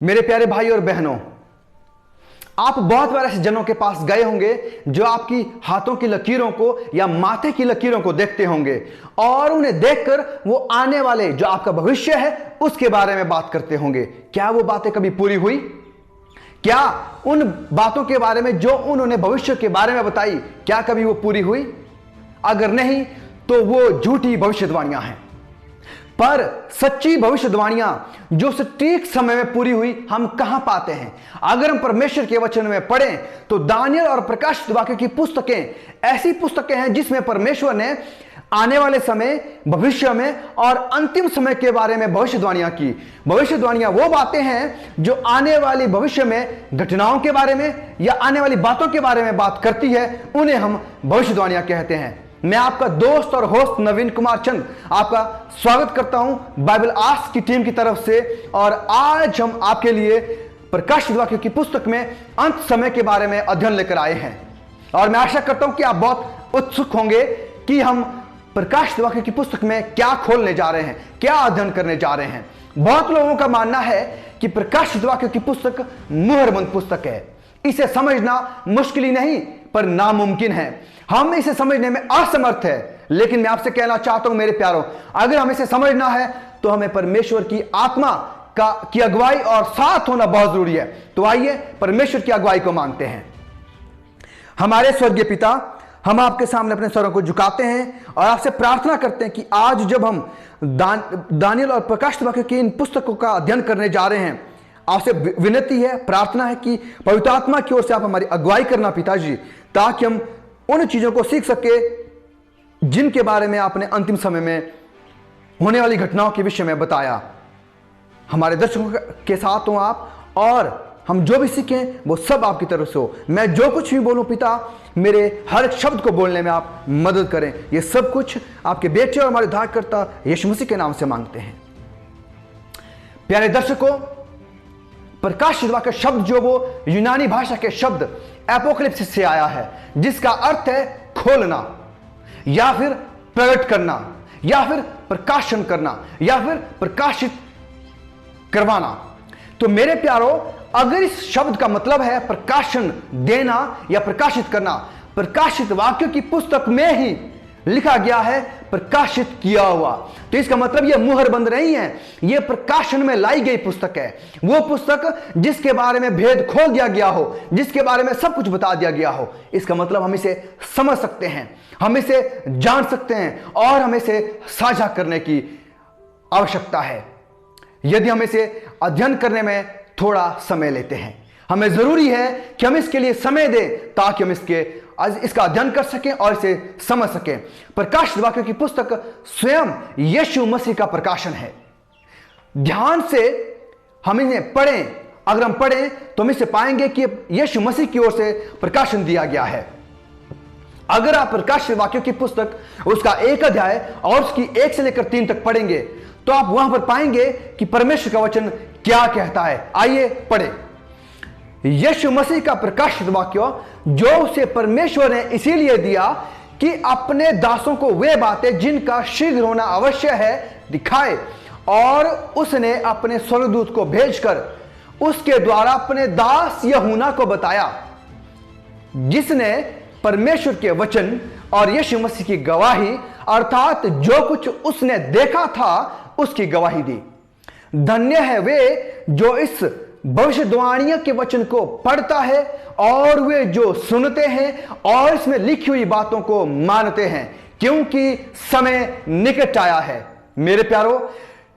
मेरे प्यारे भाई और बहनों, आप बहुत बार ऐसे जनों के पास गए होंगे जो आपकी हाथों की लकीरों को या माथे की लकीरों को देखते होंगे और उन्हें देखकर वो आने वाले जो आपका भविष्य है उसके बारे में बात करते होंगे। क्या वो बातें कभी पूरी हुई? क्या उन बातों के बारे में जो उन्होंने भविष्य के बारे में बताई, क्या कभी वो पूरी हुई? अगर नहीं तो वो झूठी भविष्यवाणियां हैं। पर सच्ची भविष्यवाणियां जो सटीक समय में पूरी हुई हम कहां पाते हैं? अगर हम परमेश्वर के वचन में पढ़ें तो दानियल और प्रकाशित वाक्य की पुस्तकें ऐसी पुस्तकें हैं जिसमें परमेश्वर ने आने वाले समय, भविष्य में और अंतिम समय के बारे में भविष्यवाणियां की। भविष्यवाणियां वो बातें हैं जो आने वाली भविष्य में घटनाओं के बारे में या आने वाली बातों के बारे में बात करती है, उन्हें हम भविष्यवाणियां कहते हैं। मैं आपका दोस्त और होस्ट नवीन कुमार चंद आपका स्वागत करता हूं बाइबल आस्क की टीम की तरफ से। और आज हम आपके लिए प्रकाशित वाक्य की पुस्तक में अंत समय के बारे में अध्ययन लेकर आए हैं और मैं आशा करता हूं कि आप बहुत उत्सुक होंगे कि हम प्रकाशित वाक्य की पुस्तक में क्या खोलने जा रहे हैं, क्या अध्ययन करने जा रहे हैं। बहुत लोगों का मानना है कि प्रकाशित वाक्य की पुस्तक मुहरबंद पुस्तक है। इसे समझना मुश्किल ही नहीं पर नामुमकिन है। हम इसे समझने में असमर्थ है, लेकिन मैं आपसे कहना चाहता हूं मेरे प्यारों, अगर हमें इसे समझना है तो हमें परमेश्वर की आत्मा की अगुवाई और साथ होना बहुत जरूरी है। तो आइए परमेश्वर की अगुवाई को मांगते हैं। हमारे स्वर्गीय पिता, हम आपके सामने अपने स्वरों को झुकाते हैं और आपसे प्रार्थना करते हैं कि आज जब हम दानियल और प्रकाशित वाक्य की इन पुस्तकों का अध्ययन करने जा रहे हैं, आपसे विनती है, प्रार्थना है कि पवित्र आत्मा की ओर से आप हमारी अगुवाई करना पिताजी, ताकि हम उन चीजों को सीख सके जिनके बारे में आपने अंतिम समय में होने वाली घटनाओं के विषय में बताया। हमारे दर्शकों के साथ हो आप, और हम जो भी सीखें वो सब आपकी तरफ से हो। मैं जो कुछ भी बोलूं पिता, मेरे हर एक शब्द को बोलने में आप मदद करें। ये सब कुछ आपके बेटे और हमारे उद्धारकर्ता यीशु मसीह के नाम से मांगते हैं। प्यारे दर्शकों, प्रकाशित वाक्य शब्द जो वो यूनानी भाषा के शब्द एपोकलिप्सिस से आया है, जिसका अर्थ है खोलना या फिर प्रकट करना या फिर प्रकाशन करना या फिर प्रकाशित करवाना। तो मेरे प्यारों, अगर इस शब्द का मतलब है प्रकाशन देना या प्रकाशित करना, प्रकाशित वाक्य की पुस्तक में ही लिखा गया है प्रकाशित किया हुआ, तो इसका मतलब यह मुहरबंद नहीं है, यह प्रकाशन में लाई गई पुस्तक है। वो पुस्तक जिसके बारे में भेद खोल दिया गया हो, जिसके बारे में सब कुछ बता दिया गया हो। इसका मतलब हम इसे समझ सकते हैं, हम इसे जान सकते हैं और हमें इसे साझा करने की आवश्यकता है। यदि हम इसे अध्ययन करने में थोड़ा समय लेते हैं, हमें जरूरी है कि हम इसके लिए समय दें ताकि हम इसका अध्ययन कर सकें और इसे समझ सकें। प्रकाशित वाक्य की पुस्तक स्वयं यीशु मसीह का प्रकाशन है। ध्यान से हम इन्हें पढ़ें। अगर हम पढ़ें तो हम इसे पाएंगे कि यीशु मसीह की ओर से प्रकाशन दिया गया है। अगर आप प्रकाशित वाक्य की पुस्तक उसका 1 अध्याय और उसकी 1 से लेकर 3 तक पढ़ेंगे तो आप वहां पर पाएंगे कि परमेश्वर का वचन क्या कहता है। आइए पढ़ें। यीशु मसीह का प्रकाशित वाक्य जो उसे परमेश्वर ने इसीलिए दिया कि अपने दासों को वे बातें जिनका शीघ्र होना अवश्य है दिखाए, और उसने अपने स्वर्गदूत को भेजकर उसके द्वारा अपने दास यूहन्ना को बताया, जिसने परमेश्वर के वचन और यीशु मसीह की गवाही अर्थात जो कुछ उसने देखा था उसकी गवाही दी। धन्य है वे जो इस भविष्यवाणी के वचन को पढ़ता है और वे जो सुनते हैं और इसमें लिखी हुई बातों को मानते हैं, क्योंकि समय निकट आया है। मेरे प्यारों,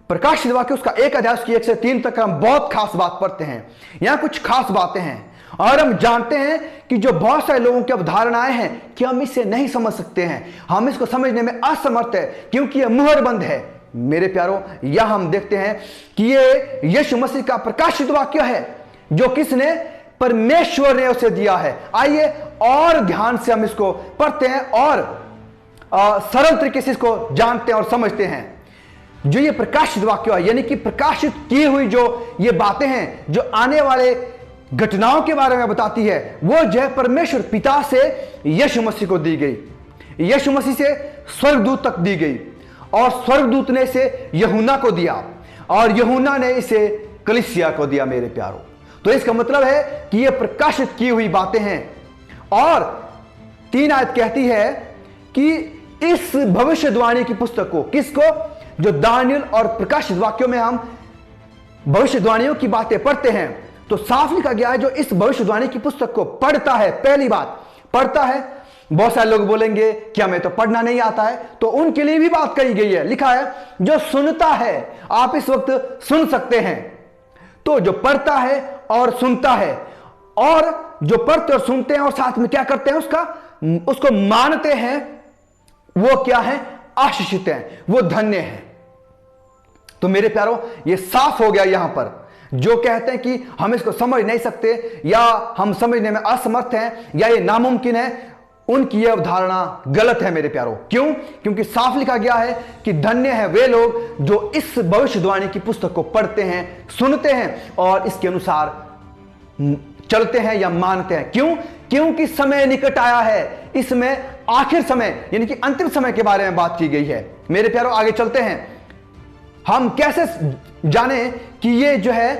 प्रकाशित वाक्य उसका 1 अध्याय उसकी 1 से 3 तक हम बहुत खास बात पढ़ते हैं। यहां कुछ खास बातें हैं और हम जानते हैं कि जो बहुत सारे लोगों की अवधारणाएं हैं कि हम इसे नहीं समझ सकते हैं, हम इसको समझने में असमर्थ है क्योंकि यह मुहरबंद है। मेरे प्यारों, यह हम देखते हैं कि ये यीशु मसीह का प्रकाशित वाक्य है जो किसने? परमेश्वर ने उसे दिया है। आइए और ध्यान से हम इसको पढ़ते हैं और सरल तरीके से इसको जानते हैं और समझते हैं। जो ये प्रकाशित वाक्य है, यानी कि प्रकाशित की हुई जो ये बातें हैं जो आने वाले घटनाओं के बारे में बताती है, वो जो है परमेश्वर पिता से यीशु मसीह को दी गई, यीशु मसीह से स्वर्गदूत तक दी गई और स्वर्गदूत ने इसे यूहन्ना को दिया और यूहन्ना ने इसे कलीसिया को दिया मेरे प्यारों। तो इसका मतलब है कि ये प्रकाशित की हुई बातें हैं। और 3 आयत कहती है कि इस भविष्यवाणी की पुस्तक को, किसको? जो दानियल और प्रकाशित वाक्यों में हम भविष्यवाणियों की बातें पढ़ते हैं, तो साफ लिखा गया है जो इस भविष्यवाणी की पुस्तक को पढ़ता है, पहली बात पढ़ता है। बहुत सारे लोग बोलेंगे कि हमें तो पढ़ना नहीं आता है, तो उनके लिए भी बात कही गई है। लिखा है जो सुनता है, आप इस वक्त सुन सकते हैं, तो जो पढ़ता है और सुनता है, और जो पढ़ते और सुनते हैं और साथ में क्या करते हैं, उसको मानते हैं, वो क्या है? आशीषित हैं, वो धन्य हैं। तो मेरे प्यारों, ये साफ हो गया यहां पर। जो कहते हैं कि हम इसको समझ नहीं सकते, या हम समझने में असमर्थ हैं, या ये नामुमकिन है, उनकी यह अवधारणा गलत है मेरे प्यारों। क्यों? क्योंकि साफ लिखा गया है कि धन्य है वे लोग जो इस भविष्यवाणी की पुस्तक को पढ़ते हैं, सुनते हैं और इसके अनुसार चलते हैं या मानते हैं। क्यों? क्योंकि समय निकट आया है। इसमें आखिर समय यानी कि अंतिम समय के बारे में बात की गई है। मेरे प्यारों, आगे चलते हैं। हम कैसे जाने कि ये जो है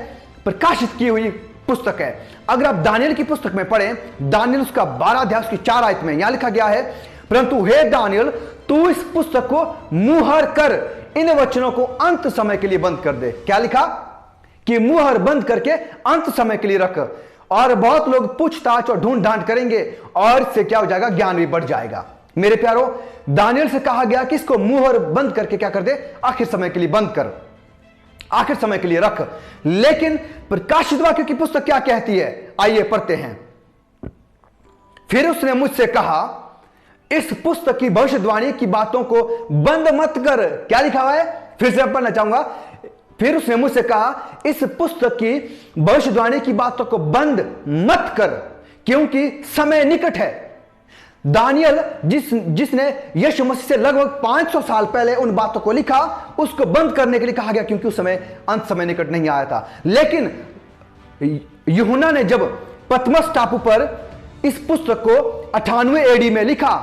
प्रकाशित की हुई पुस्तक है? अगर आप दानियल की पुस्तक में पढ़ें, दानियल उसका 12 अध्याय की 4 आयत में यहां लिखा गया है, परंतु हे दानियल, तू इस पुस्तक को मुहर कर, इन वचनों को अंत समय के लिए बंद कर दे। क्या लिखा? कि मुहर बंद करके अंत समय के लिए रख। और बहुत लोग पूछताछ और ढूंढ ढांड करेंगे, और इससे क्या हो जाएगा? ज्ञान भी बढ़ जाएगा। मेरे प्यारों, दानियल से कहा गया कि इसको मुहर बंद करके क्या कर दे? आखिर समय के लिए बंद कर, आखिर समय के लिए रख। लेकिन प्रकाशित वाक्यों की पुस्तक क्या कहती है? आइए पढ़ते हैं। फिर उसने मुझसे कहा, इस पुस्तक की भविष्यवाणी की बातों को बंद मत कर। क्या लिखा हुआ है? फिर से पढ़ना चाहूंगा। फिर उसने मुझसे कहा, इस पुस्तक की भविष्यवाणी की बातों को बंद मत कर, क्योंकि समय निकट है। दानियल जिसने यीशु मसीह से लगभग 500 साल पहले उन बातों को लिखा, उसको बंद करने के लिए कहा गया, क्योंकि उस समय अंत समय निकट नहीं आया था। लेकिन यूहन्ना ने जब पतमस टापू पर इस पुस्तक को 98 एडी में लिखा,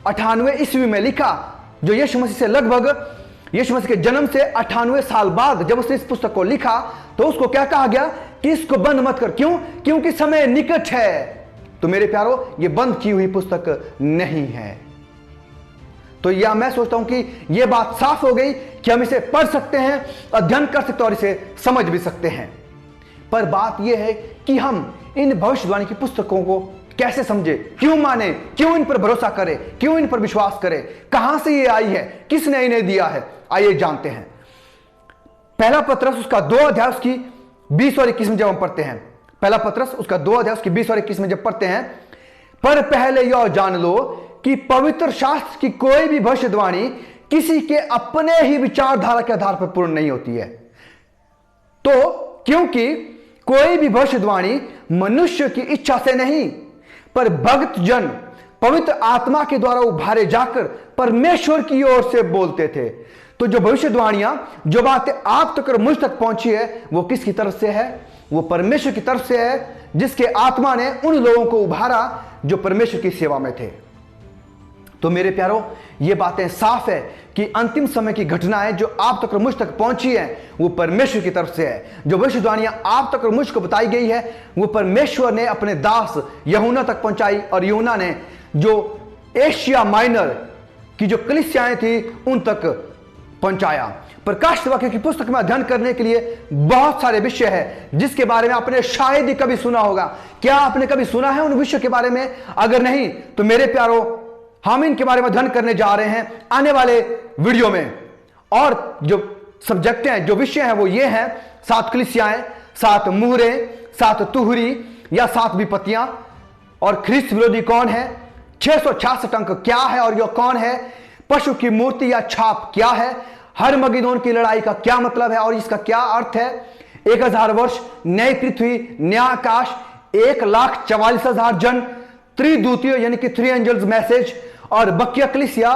98 ईस्वी में लिखा, जो यीशु मसीह से लगभग यीशु मसीह के जन्म से 98 साल बाद जब उसने इस पुस्तक को लिखा, तो उसको क्या कहा गया? कि इसको बंद मत कर। क्यों? क्योंकि समय निकट है। तो मेरे प्यारों, ये बंद की हुई पुस्तक नहीं है। तो यह मैं सोचता हूं कि यह बात साफ हो गई कि हम इसे पढ़ सकते हैं, अध्ययन कर सकते हैं और इसे समझ भी सकते हैं। पर बात यह है कि हम इन भविष्यवाणी की पुस्तकों को कैसे समझे, क्यों माने, क्यों इन पर भरोसा करें, क्यों इन पर विश्वास करें, कहां से ये आई है, किसने इन्हें दिया है? आइए जानते हैं। पहला पत्रस उसका 2 अध्याय उसकी 20 और 21 में जब हम पढ़ते हैं, पहला पत्रस उसका 2 अध्याय उसकी 20 और 21 में जब पढ़ते हैं, पर पहले यह जान लो कि पवित्र शास्त्र की कोई भी भविष्यवाणी किसी के अपने ही विचारधारा के आधार पर पूर्ण नहीं होती है। तो क्योंकि कोई भी भविष्यवाणी मनुष्य की इच्छा से नहीं, पर भक्त जन पवित्र आत्मा के द्वारा उभारे जाकर परमेश्वर की ओर से बोलते थे। तो जो भविष्यवाणियां, जो बातें आप तक और मुझ तक पहुंची है, वो किसकी तरफ से है? वो परमेश्वर की तरफ से है, जिसके आत्मा ने उन लोगों को उभारा जो परमेश्वर की सेवा में थे। तो मेरे प्यारों, ये बातें साफ है कि अंतिम समय की घटनाएं जो आप तक और मुझ तक पहुंची है, वो परमेश्वर की तरफ से है। जो भविष्यवाणियां आप तक और मुझ को बताई गई है, वो परमेश्वर ने अपने दास यूहन्ना तक पहुंचाई, और यूहन्ना ने जो एशिया माइनर की जो कलीसियाएं थी उन तक पहुंचाया। प्रकाशित वाक्य की पुस्तक में अध्ययन करने के लिए बहुत सारे विषय हैं, जिसके बारे में आपने शायद ही कभी सुना होगा। क्या आपने कभी सुना है उन विषयों के बारे में? अगर नहीं, तो मेरे प्यारों, हम इनके बारे में अध्ययन करने जा रहे हैं आने वाले वीडियो में। और जो सब्जेक्ट हैं, जो विषय हैं, वो ये हैं: 7 कलीसियाएं, 7 मुहरें, 7 तुहरी या 7 विपत्तियां, और ख्रिस्त विरोधी कौन है, 666 अंक क्या है और यह कौन है, पशु की मूर्ति या छाप क्या है, हरमगिदोन की लड़ाई का क्या मतलब है और इसका क्या अर्थ है, 1000 वर्ष, नई पृथ्वी, नया आकाश, 1,44,000 जन, त्रिदूतीय यानी कि 3 एंजल्स मैसेज, और बकिया कलीसिया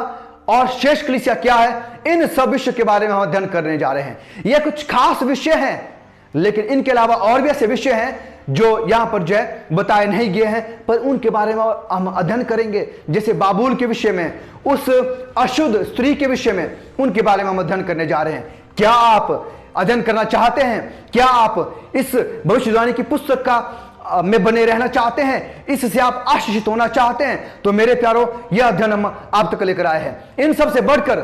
और शेष कलीसिया क्या है, इन सब विषय के बारे में हम अध्ययन करने जा रहे हैं। ये कुछ खास विषय हैं, लेकिन इनके अलावा और भी ऐसे विषय हैं जो यहां पर जो है बताए नहीं गए हैं, पर उनके बारे में हम अध्ययन करेंगे। जैसे बाबुल के विषय में, उस अशुद्ध स्त्री के विषय में, उनके बारे में हम अध्ययन करने जा रहे हैं। क्या आप अध्ययन करना चाहते हैं? क्या आप इस भविष्यवाणी की पुस्तक का में बने रहना चाहते हैं? इससे आप आशीषित होना चाहते हैं? तो मेरे प्यारों, यह अध्ययन हम आप तक लेकर आए हैं। इन सबसे बढ़कर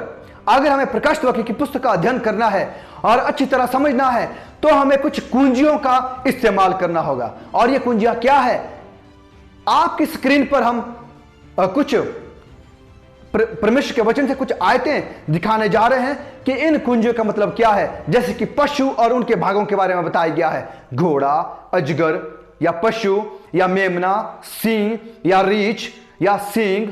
अगर हमें प्रकाशित वाक्य की पुस्तक का अध्ययन करना है और अच्छी तरह समझना है, तो हमें कुछ कुंजियों का इस्तेमाल करना होगा। और ये कुंजियां क्या है? आपकी स्क्रीन पर हम कुछ परमेश्वर के वचन से कुछ आयतें दिखाने जा रहे हैं कि इन कुंजियों का मतलब क्या है। जैसे कि पशु और उनके भागों के बारे में बताया गया है। घोड़ा, अजगर या पशु या मेमना, सिंह या रीछ या सींग।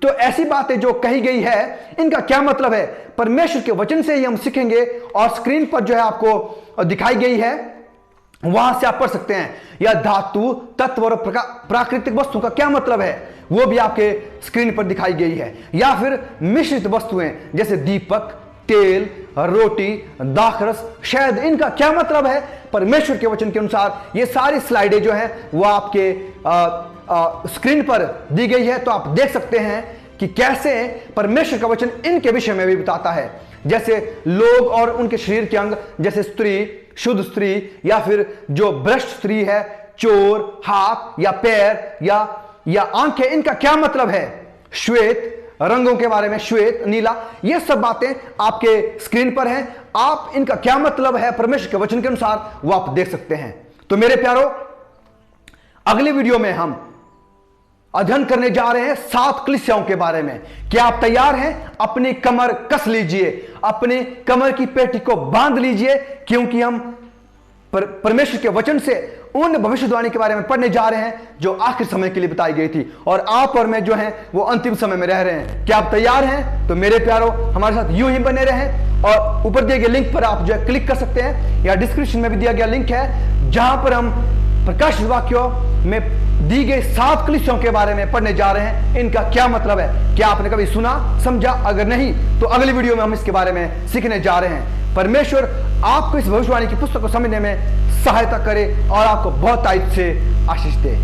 तो ऐसी बातें जो कही गई है, इनका क्या मतलब है? परमेश्वर के वचन से ही हम सीखेंगे। और स्क्रीन पर जो है आपको दिखाई गई है, वहां से आप पढ़ सकते हैं। या धातु, तत्व और प्राकृतिक वस्तु का क्या मतलब है, वो भी आपके स्क्रीन पर दिखाई गई है। या फिर मिश्रित वस्तुएं जैसे दीपक, तेल, रोटी, दाखरस, शहद, इनका क्या मतलब है? परमेश्वर के वचन के अनुसार ये सारी स्लाइडें जो है वो आपके स्क्रीन पर दी गई है। तो आप देख सकते हैं कि कैसे परमेश्वर का वचन इनके विषय में भी बताता है। जैसे लोग और उनके शरीर के अंग, जैसे स्त्री, शुद्ध स्त्री, या फिर जो भ्रष्ट स्त्री है, चोर, हाथ या पैर या आंखें, इनका क्या मतलब है? श्वेत, रंगों के बारे में, श्वेत, नीला, ये सब बातें आपके स्क्रीन पर हैं। आप इनका क्या मतलब है परमेश्वर के वचन के अनुसार, वो आप देख सकते हैं। तो मेरे प्यारो, अगली वीडियो में हम अध्ययन करने जा रहे हैं 7 कलीसियाओं के बारे में। क्या आप तैयार हैं? अपनी कमर कस लीजिए, अपनी कमर की पेटी को बांध लीजिए, क्योंकि हम परमेश्वर के वचन से उन भविष्यवाणी के बारे में पढ़ने जा रहे हैं जो आखिर समय के लिए बताई गई थी। और आप और मैं जो हैं वो अंतिम समय में रह रहे हैं। क्या आप तैयार हैं? तो मेरे प्यारो, हमारे साथ यूं ही बने रहें। और ऊपर दिए गए लिंक पर आप जो है क्लिक कर सकते हैं, या डिस्क्रिप्शन में भी दिया गया लिंक है, जहां पर हम प्रकाशित वाक्यों में दी गई 7 कलीसियाओं के बारे में पढ़ने जा रहे हैं। इनका क्या मतलब है? क्या आपने कभी सुना, समझा? अगर नहीं, तो अगली वीडियो में हम इसके बारे में सीखने जा रहे हैं। परमेश्वर आपको इस भविष्यवाणी की पुस्तक को समझने में सहायता करे और आपको बहुत तारीफ से आशीष दे।